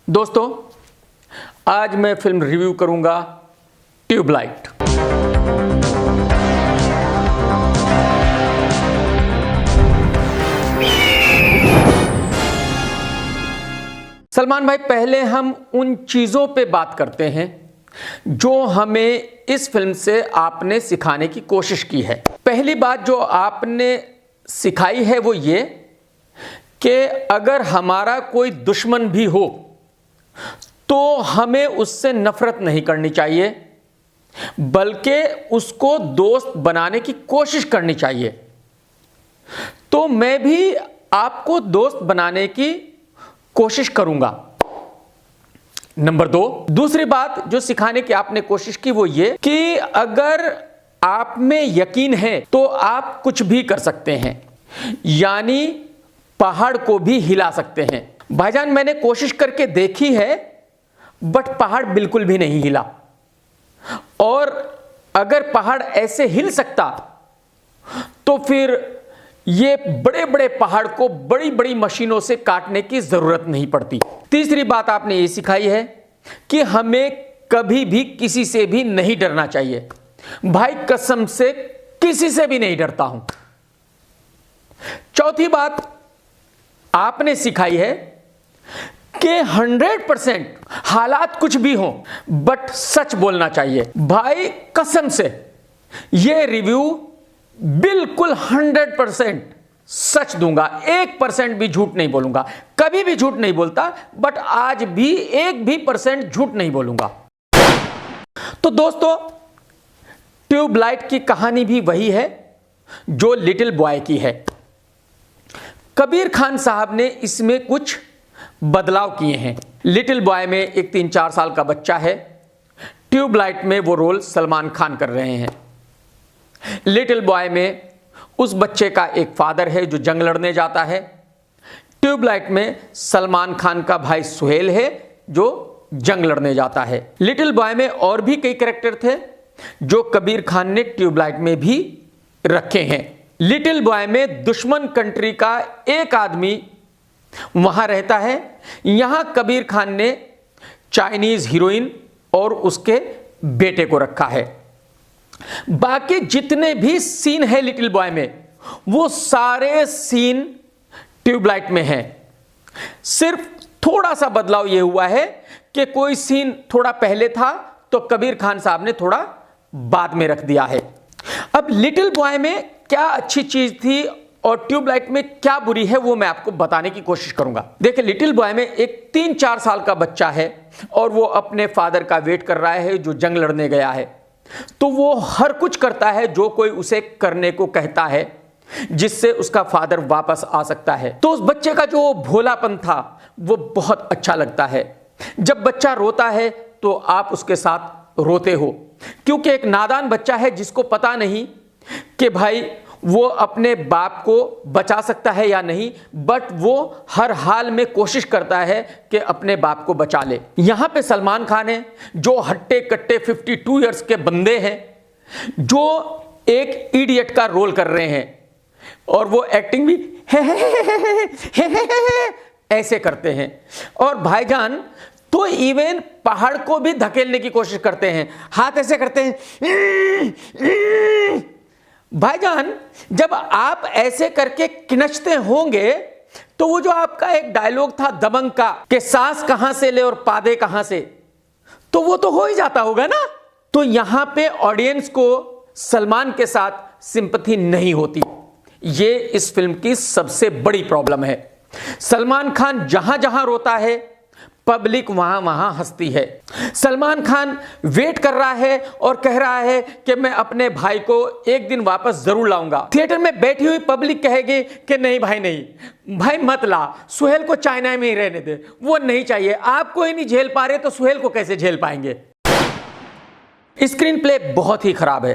दोस्तों, आज मैं फिल्म रिव्यू करूंगा ट्यूबलाइट। सलमान भाई, पहले हम उन चीजों पे बात करते हैं जो हमें इस फिल्म से आपने सिखाने की कोशिश की है। पहली बात जो आपने सिखाई है वो ये कि अगर हमारा कोई दुश्मन भी हो तो हमें उससे नफरत नहीं करनी चाहिए, बल्कि उसको दोस्त बनाने की कोशिश करनी चाहिए। तो मैं भी आपको दोस्त बनाने की कोशिश करूंगा। नंबर 2, दूसरी बात जो सिखाने की आपने कोशिश की वो ये कि अगर आप में यकीन है तो आप कुछ भी कर सकते हैं, यानी पहाड़ को भी हिला सकते हैं। भाईजान, मैंने कोशिश करके देखी है बट पहाड़ बिल्कुल भी नहीं हिला। और अगर पहाड़ ऐसे हिल सकता तो फिर ये बड़े बड़े पहाड़ को बड़ी बड़ी मशीनों से काटने की जरूरत नहीं पड़ती। तीसरी बात आपने ये सिखाई है कि हमें कभी भी किसी से भी नहीं डरना चाहिए। भाई कसम से किसी से भी नहीं डरता हूं। चौथी बात आपने सिखाई है कि 100% हालात कुछ भी हो बट सच बोलना चाहिए। भाई कसम से यह रिव्यू बिल्कुल 100% सच दूंगा, 1% भी झूठ नहीं बोलूंगा। कभी भी झूठ नहीं बोलता बट आज भी 1% झूठ नहीं बोलूंगा। तो दोस्तों, ट्यूबलाइट की कहानी भी वही है जो लिटिल बॉय की है। कबीर खान साहब ने इसमें कुछ बदलाव किए हैं। लिटिल बॉय में एक 3-4 साल का बच्चा है, ट्यूबलाइट में वो रोल सलमान खान कर रहे हैं। लिटिल बॉय में उस बच्चे का एक फादर है जो जंग लड़ने जाता है। ट्यूबलाइट में सलमान खान का भाई सुहेल है जो जंग लड़ने जाता है। लिटिल बॉय में और भी कई कैरेक्टर थे जो कबीर खान ने ट्यूबलाइट में भी रखे हैं। लिटिल बॉय में दुश्मन कंट्री का एक आदमी वहां रहता है। यहां कबीर खान ने चाइनीज हीरोइन और उसके बेटे को रखा है। बाकी जितने भी सीन है लिटिल बॉय में वो सारे सीन ट्यूबलाइट में हैं। सिर्फ थोड़ा सा बदलाव यह हुआ है कि कोई सीन थोड़ा पहले था तो कबीर खान साहब ने थोड़ा बाद में रख दिया है। अब लिटिल बॉय में क्या अच्छी चीज थी और ट्यूबलाइट में क्या बुरी है वो मैं आपको बताने की कोशिश करूंगा। देखिए, लिटिल बॉय में एक 3-4 साल का बच्चा है और वो अपने फादर का वेट कर रहा है जो जंग लड़ने गया है। तो वो हर कुछ करता है जो कोई उसे करने को कहता है जिससे उसका फादर वापस आ सकता है। तो उस बच्चे का जो भोलापन था वो बहुत अच्छा लगता है। जब बच्चा रोता है तो आप उसके साथ रोते हो, क्योंकि एक नादान बच्चा है जिसको पता नहीं कि भाई वो अपने बाप को बचा सकता है या नहीं, बट वो हर हाल में कोशिश करता है कि अपने बाप को बचा ले। यहां पे सलमान खान है जो हट्टे कट्टे 52 इयर्स के बंदे हैं जो एक इडियट का रोल कर रहे हैं और वो एक्टिंग भी ऐसे करते हैं। और भाईजान तो इवन पहाड़ को भी धकेलने की कोशिश करते हैं, हाथ ऐसे करते हैं। भाईजान, जब आप ऐसे करके किनचते होंगे तो वो जो आपका एक डायलॉग था दबंग का कि सांस कहां से ले और पादे कहां से, तो वो तो हो ही जाता होगा ना। तो यहां पे ऑडियंस को सलमान के साथ सिंपैथी नहीं होती। ये इस फिल्म की सबसे बड़ी प्रॉब्लम है। सलमान खान जहां जहां रोता है पब्लिक वहां वहां हंसती है। सलमान खान वेट कर रहा है और कह रहा है कि मैं अपने भाई को एक दिन वापस जरूर लाऊंगा। थिएटर में बैठी हुई पब्लिक कहेगी कि नहीं भाई, नहीं भाई, मत ला, सुहेल को चाइना में ही रहने दे, वो नहीं चाहिए। आपको ही नहीं झेल पा रहे तो सुहेल को कैसे झेल पाएंगे। स्क्रीन प्ले बहुत ही खराब है।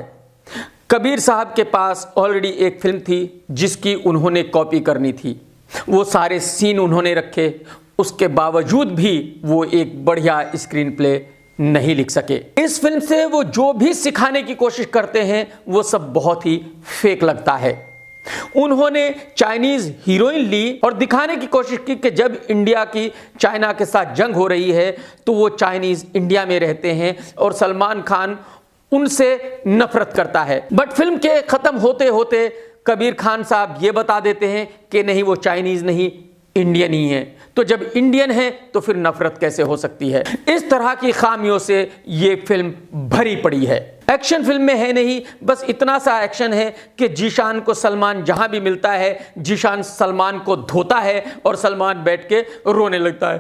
कबीर साहब के पास ऑलरेडी एक फिल्म थी जिसकी उन्होंने कॉपी करनी थी, वो सारे सीन उन्होंने रखे, उसके बावजूद भी वो एक बढ़िया स्क्रीन प्ले नहीं लिख सके। इस फिल्म से वो जो भी सिखाने की कोशिश करते हैं वो सब बहुत ही फेक लगता है। उन्होंने चाइनीज हीरोइन ली और दिखाने की कोशिश की कि जब इंडिया की चाइना के साथ जंग हो रही है तो वो चाइनीज इंडिया में रहते हैं और सलमान खान उनसे नफरत करता है। बट फिल्म के खत्म होते होते कबीर खान साहब ये बता देते हैं कि नहीं, वो चाइनीज नहीं, इंडियन ही है। तो जब इंडियन है तो फिर नफरत कैसे हो सकती है। इस तरह की खामियों से ये फिल्म भरी पड़ी है। एक्शन फिल्म में है नहीं, बस इतना सा एक्शन है कि जीशान को सलमान जहां भी मिलता है, जीशान सलमान को धोता है और सलमान बैठ के रोने लगता है,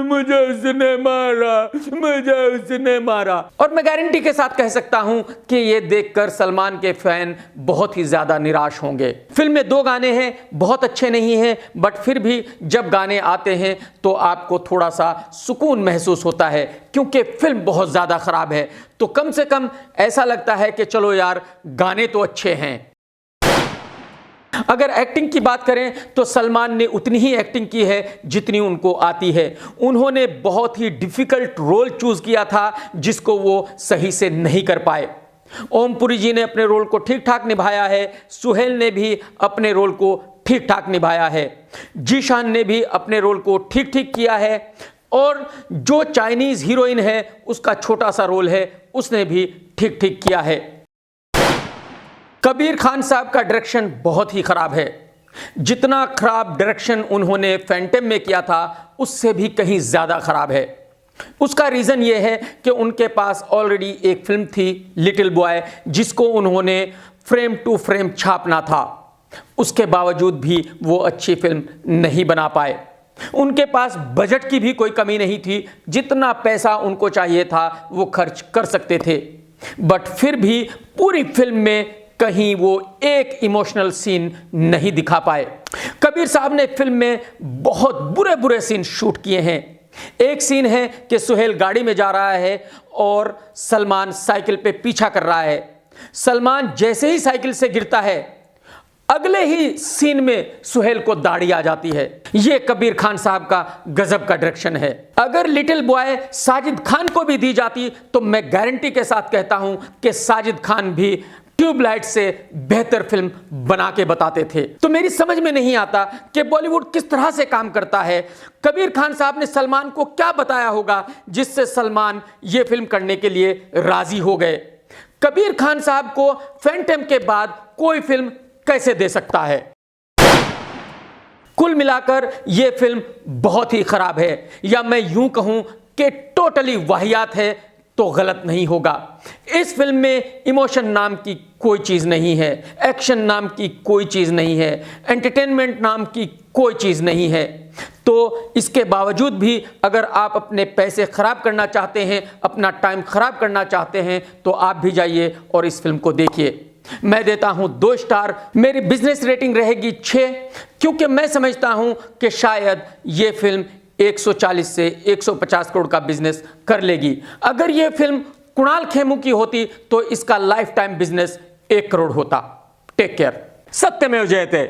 मुझे उसने मारा, मुझे उसने मारा। और मैं गारंटी के साथ कह सकता हूं कि ये देखकर सलमान के फैन बहुत ही ज्यादा निराश होंगे। फिल्म में 2 गाने हैं, बहुत अच्छे नहीं हैं, बट फिर भी जब गाने आते हैं तो आपको थोड़ा सा सुकून महसूस होता है, क्योंकि फिल्म बहुत ज्यादा खराब है तो कम से कम ऐसा लगता है कि चलो यार गाने तो अच्छे हैं। अगर एक्टिंग की बात करें तो सलमान ने उतनी ही एक्टिंग की है जितनी उनको आती है। उन्होंने बहुत ही डिफिकल्ट रोल चूज किया था जिसको वो सही से नहीं कर पाए। ओमपुरी जी ने अपने रोल को ठीक ठाक निभाया है, सुहेल ने भी अपने रोल को ठीक ठाक निभाया है, जीशान ने भी अपने रोल को ठीक ठीक किया है, और जो चाइनीज हीरोइन है उसका छोटा सा रोल है, उसने भी ठीक ठीक किया है। कबीर खान साहब का डायरेक्शन बहुत ही खराब है। जितना खराब डायरेक्शन उन्होंने फैंटम में किया था उससे भी कहीं ज्यादा खराब है। उसका रीजन यह है कि उनके पास ऑलरेडी एक फिल्म थी लिटिल बॉय, जिसको उन्होंने फ्रेम टू फ्रेम छापना था। उसके बावजूद भी वो अच्छी फिल्म नहीं बना पाए। उनके पास बजट की भी कोई कमी नहीं थी, जितना पैसा उनको चाहिए था वो खर्च कर सकते थे, बट फिर भी पूरी फिल्म में कहीं वो एक इमोशनल सीन नहीं दिखा पाए। कबीर साहब ने फिल्म में बहुत बुरे बुरे सीन शूट किए हैं। एक सीन है कि सुहेल गाड़ी में जा रहा है और सलमान साइकिल पे पीछा कर रहा है। सलमान जैसे ही साइकिल से गिरता है, अगले ही सीन में सुहेल को दाढ़ी आ जाती है। यह कबीर खान साहब का गजब का डायरेक्शन है। अगर लिटिल बॉय साजिद खान को भी दी जाती तो मैं गारंटी के साथ कहता हूं कि साजिद खान भी ट्यूबलाइट से बेहतर फिल्म बना के बताते थे। तो मेरी समझ में नहीं आता कि बॉलीवुड किस तरह से काम करता है। कबीर खान साहब ने सलमान को क्या बताया होगा जिससे सलमान ये फिल्म करने के लिए राजी हो गए। कबीर खान साहब को फैंटम के बाद कोई फिल्म कैसे दे सकता है। कुल मिलाकर यह फिल्म बहुत ही खराब है, या मैं यूं कहूं कि टोटली वाहियात है तो गलत नहीं होगा। इस फिल्म में इमोशन नाम की कोई चीज नहीं है, एक्शन नाम की कोई चीज नहीं है, एंटरटेनमेंट नाम की कोई चीज नहीं है। तो इसके बावजूद भी अगर आप अपने पैसे खराब करना चाहते हैं, अपना टाइम खराब करना चाहते हैं, तो आप भी जाइए और इस फिल्म को देखिए। मैं देता हूं 2 स्टार। मेरी बिजनेस रेटिंग रहेगी 6, क्योंकि मैं समझता हूं कि शायद यह फिल्म 140 से 150 करोड़ का बिजनेस कर लेगी। अगर यह फिल्म कुणाल खेमू की होती तो इसका लाइफ टाइम बिजनेस 1 करोड़ होता। Take care. सत्यमेव जयते।